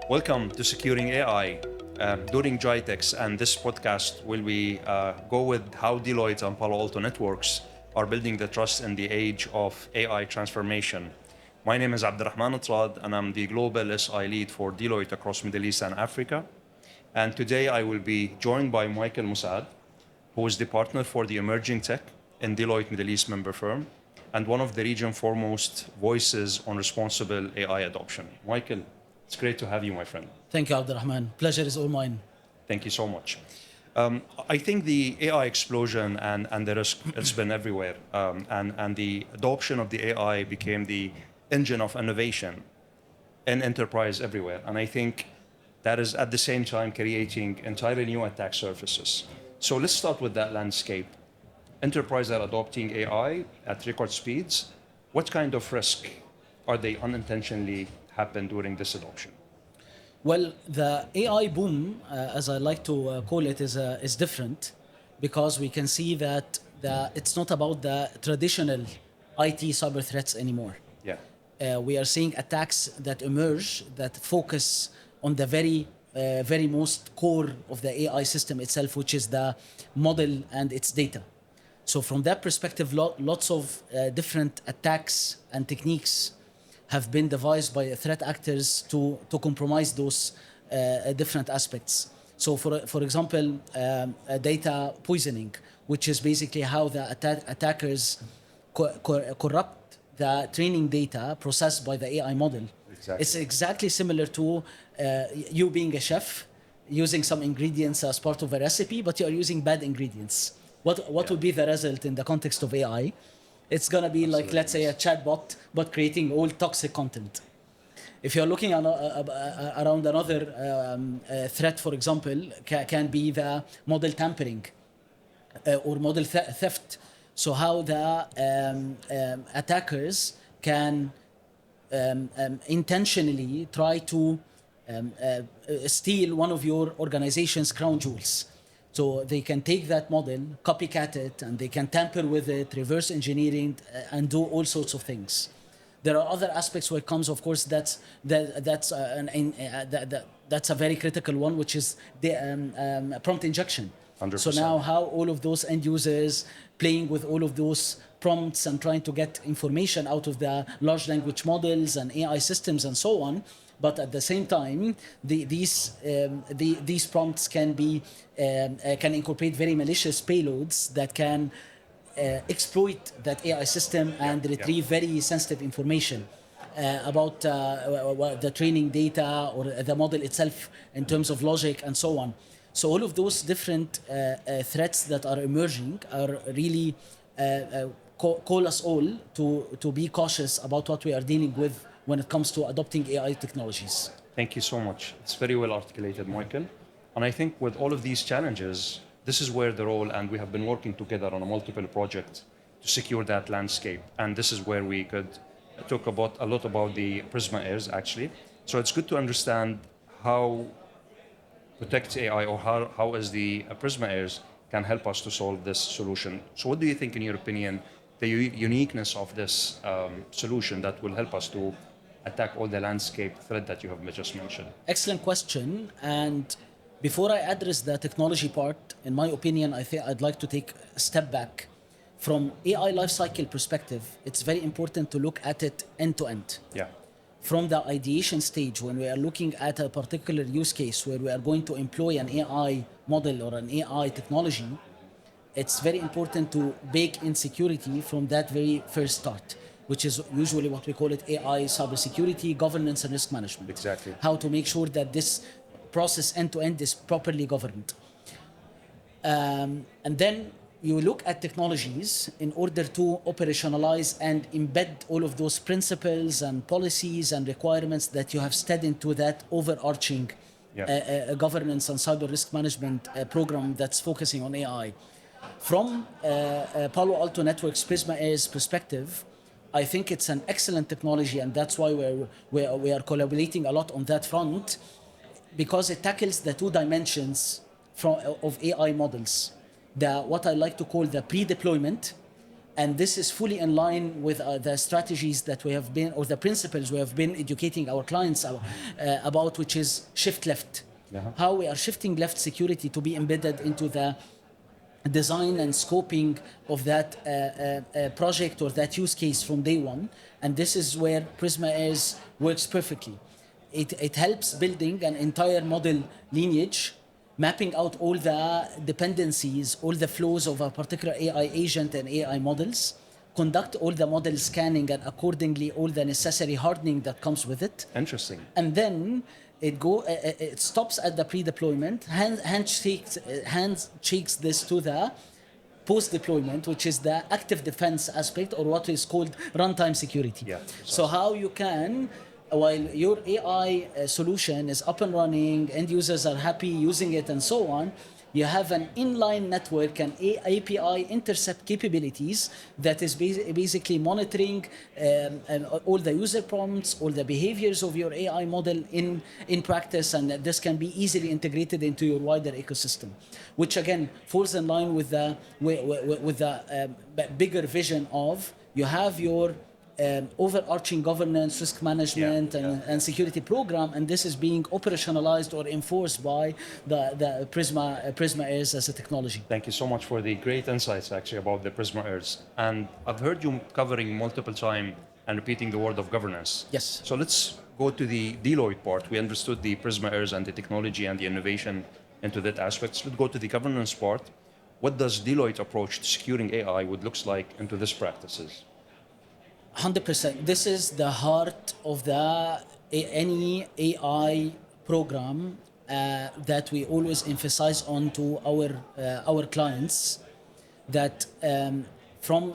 Welcome to Securing AI. During GITEX and this podcast, will we go with how Deloitte and Palo Alto networks are building the trust in the age of AI transformation. My name is Abdulrahman Trad, and I'm the Global SI Lead for Deloitte across Middle East and Africa. And today I will be joined by Michael Musad, who is the partner for the emerging tech in Deloitte Middle East member firm, and one of the region's foremost voices on responsible AI adoption. Michael, it's great to have you, my friend. Thank you, Abdulrahman. Pleasure is all mine. Thank you so much. I think the AI explosion and the risk, it's been everywhere. And the adoption of the AI became the engine of innovation in enterprise everywhere. And I think that is at the same time creating entirely new attack surfaces. So let's start with that landscape. Enterprises are adopting AI at record speeds. What kind of risk are they unintentionally happen during this adoption? Well, the AI boom, as I like to call it, is different because we can see that it's not about the traditional IT cyber threats anymore. Yeah. We are seeing attacks that emerge that focus on the very most core of the AI system itself, which is the model and its data. So from that perspective, lots of different attacks and techniques have been devised by threat actors to compromise those different aspects. So for example, data poisoning, which is basically how the attackers corrupt the training data processed by the AI model. Exactly. It's exactly similar to you being a chef, using some ingredients as part of a recipe, but you are using bad ingredients. What would be the result in the context of AI? It's going to be like, let's say, a chatbot, but creating all toxic content. If you're looking around another threat, for example, can be the model tampering or model theft. So how the attackers can intentionally try to steal one of your organization's crown jewels. So they can take that model, copycat it, and they can tamper with it, reverse engineering, and do all sorts of things. There are other aspects where it comes, of course, that's a very critical one, which is the prompt injection. 100%. So now how all of those end users playing with all of those prompts and trying to get information out of the large language models and AI systems and so on. But at the same time, these prompts can incorporate very malicious payloads that can exploit that AI system and retrieve very sensitive information about the training data or the model itself in terms of logic and so on. So all of those different threats that are emerging are really call us all to be cautious about what we are dealing with when it comes to adopting AI technologies. Thank you so much. It's very well articulated, Michael. And I think with all of these challenges, this is where the role, and we have been working together on a multiple project to secure that landscape. And this is where we could talk a lot about the Prisma Airs, actually. So it's good to understand how Protect AI or how is the Prisma Airs can help us to solve this solution. So what do you think, in your opinion, the uniqueness of this solution that will help us to attack all the landscape threat that you have just mentioned? Excellent question. And before I address the technology part, in my opinion, I think I'd like to take a step back. From AI lifecycle perspective, it's very important to look at it end to end. Yeah. From the ideation stage, when we are looking at a particular use case where we are going to employ an AI model or an AI technology, it's very important to bake in security from that very first start, which is usually what we call it AI cybersecurity, governance, and risk management. Exactly. How to make sure that this process end to end is properly governed. And then you look at technologies in order to operationalize and embed all of those principles and policies and requirements that you have studied into that overarching governance and cyber risk management program that's focusing on AI. From Palo Alto Networks Prisma Airs perspective, I think it's an excellent technology, and that's why we are collaborating a lot on that front, because it tackles the two dimensions of AI models. What I like to call the pre-deployment And this is fully in line with the strategies that we have been, or the principles we have been educating our clients about, which is shift left. How we are shifting left security to be embedded into the design and scoping of that project or that use case from day one. And this is where Prisma is works perfectly. It helps building an entire model lineage, mapping out all the dependencies, all the flows of a particular AI agent and AI models, conduct all the model scanning and accordingly all the necessary hardening that comes with it. Interesting. And then it stops at the pre-deployment, handshakes this to the post-deployment, which is the active defense aspect, or what is called runtime security. Yeah, so how you can, while your AI solution is up and running, end users are happy using it and so on, you have an inline network and API intercept capabilities that is basically monitoring all the user prompts, all the behaviors of your AI model in practice, and this can be easily integrated into your wider ecosystem, which again falls in line with the bigger vision of you have your overarching governance, risk management, and security program, and this is being operationalized or enforced by the Prisma Airs as a technology. Thank you so much for the great insights actually about the Prisma Airs. And I've heard you covering multiple times and repeating the word of governance. Yes. So let's go to the Deloitte part. We understood the Prisma Airs and the technology and the innovation into that aspect. So let's go to the governance part. What does Deloitte approach to securing AI would looks like into these practices? 100%. This is the heart of any AI program that we always emphasize on to our clients. That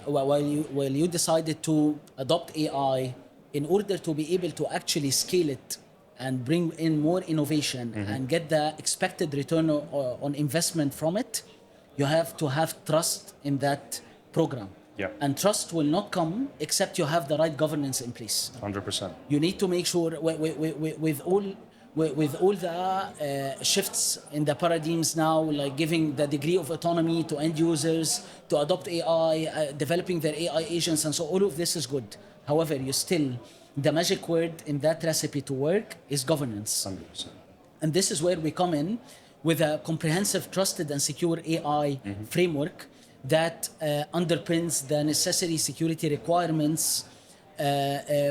while you decided to adopt AI, in order to be able to actually scale it and bring in more innovation and get the expected return on investment from it, you have to have trust in that program. Yeah. And trust will not come except you have the right governance in place. 100%. You need to make sure with all the shifts in the paradigms now, like giving the degree of autonomy to end users, to adopt AI, developing their AI agents, and so all of this is good. However, the magic word in that recipe to work is governance. 100%. And this is where we come in with a comprehensive, trusted, and secure AI framework that underpins the necessary security requirements,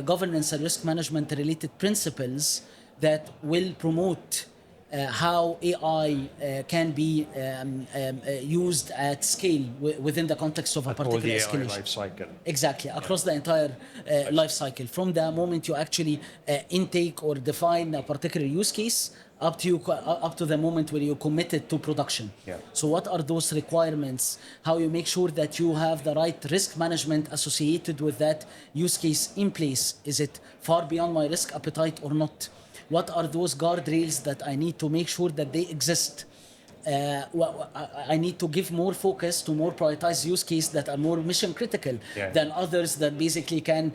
governance and risk management related principles that will promote how AI can be used at scale within the context of a particular escalation. Life cycle. Exactly, across the entire life cycle, from the moment you actually intake or define a particular use case up to the moment where you commit it to production. Yeah. So what are those requirements? How you make sure that you have the right risk management associated with that use case in place? Is it far beyond my risk appetite or not? What are those guardrails that I need to make sure that they exist? I need to give more focus to more prioritized use cases that are more mission critical than others that basically can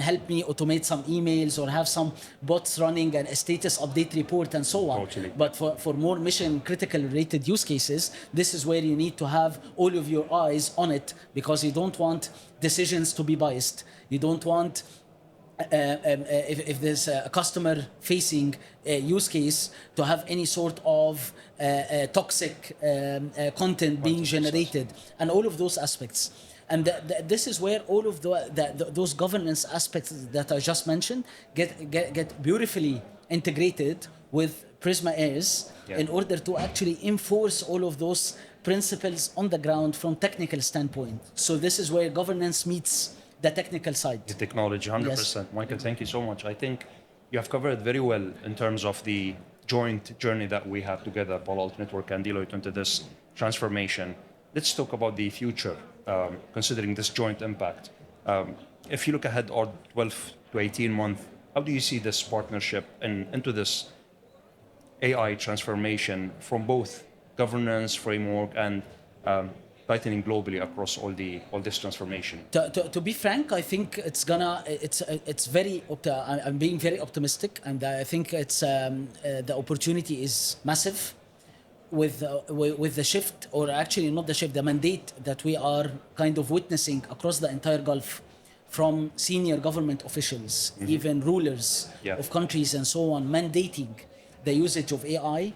help me automate some emails or have some bots running and a status update report and so on. Totally. But for more mission critical related use cases, this is where you need to have all of your eyes on it, because you don't want decisions to be biased. You don't want if there's a customer-facing use case to have any sort of toxic content being generated, and all of those aspects. And this is where all of those governance aspects that I just mentioned get beautifully integrated with Prisma Airs in order to actually enforce all of those principles on the ground from technical standpoint. So this is where governance meets the technical side. The technology, 100%. Yes. Michael, thank you so much. I think you have covered very well in terms of the joint journey that we have together, Palo Alto Network and Deloitte, into this transformation. Let's talk about the future, considering this joint impact. If you look ahead or 12 to 18 months, how do you see this partnership into this AI transformation from both governance framework and tightening globally across all this transformation? To be frank, I think it's very. I'm being very optimistic, and I think it's the opportunity is massive. with the shift, or actually not the shift, the mandate that we are kind of witnessing across the entire Gulf, from senior government officials, even rulers of countries and so on, mandating the usage of AI,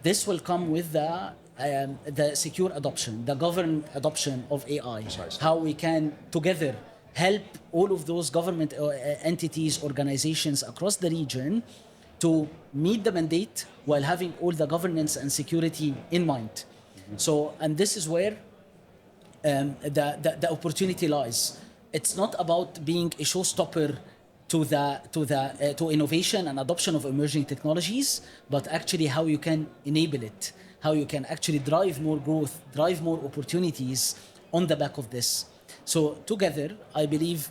this will come with the secure adoption, the governed adoption of AI. Precisely. How we can together help all of those government entities, organizations across the region to meet the mandate while having all the governance and security in mind. So, and this is where the opportunity lies. It's not about being a showstopper to innovation and adoption of emerging technologies, but actually how you can enable it, how you can actually drive more growth, drive more opportunities on the back of this. So together, I believe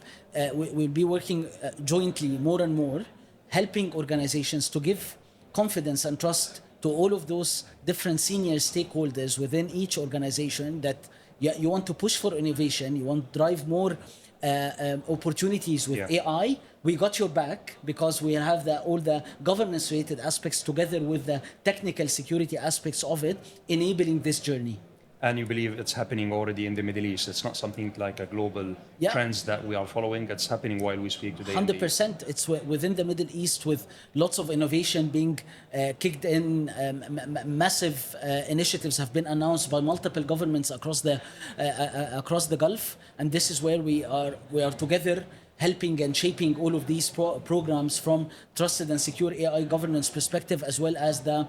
we'll be working jointly more and more, helping organizations to give confidence and trust to all of those different senior stakeholders within each organization that you want to push for innovation, you want to drive more opportunities with AI. We got your back, because we have all the governance-related aspects together with the technical security aspects of it, enabling this journey. And you believe it's happening already in the Middle East? It's not something like a global trends that we are following. It's happening while we speak today. 100%. It's within the Middle East, with lots of innovation being kicked in. Massive initiatives have been announced by multiple governments across the Gulf, and this is where we are together, helping and shaping all of these programs from trusted and secure AI governance perspective, as well as the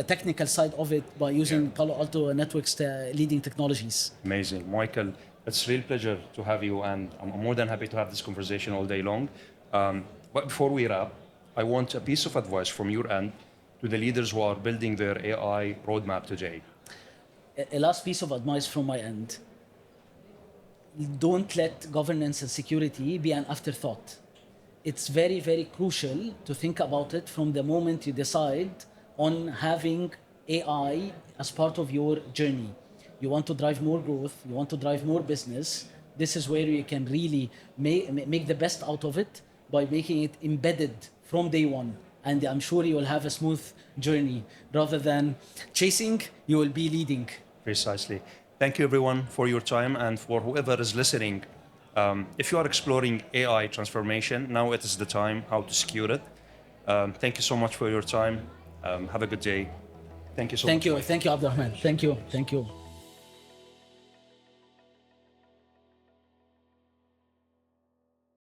technical side of it by using Palo Alto Networks leading technologies. Amazing. Michael, it's a real pleasure to have you, and I'm more than happy to have this conversation all day long. But before we wrap, I want a piece of advice from your end to the leaders who are building their AI roadmap today. A last piece of advice from my end. Don't let governance and security be an afterthought. It's very, very crucial to think about it from the moment you decide on having AI as part of your journey. You want to drive more growth, you want to drive more business. This is where you can really make the best out of it by making it embedded from day one. And I'm sure you will have a smooth journey. Rather than chasing, you will be leading. Precisely. Thank you, everyone, for your time, and for whoever is listening. If you are exploring AI transformation, now it is the time how to secure it. Thank you so much for your time. Have a good day. Thank you so much. Thank you, Abdulrahman. Thank you.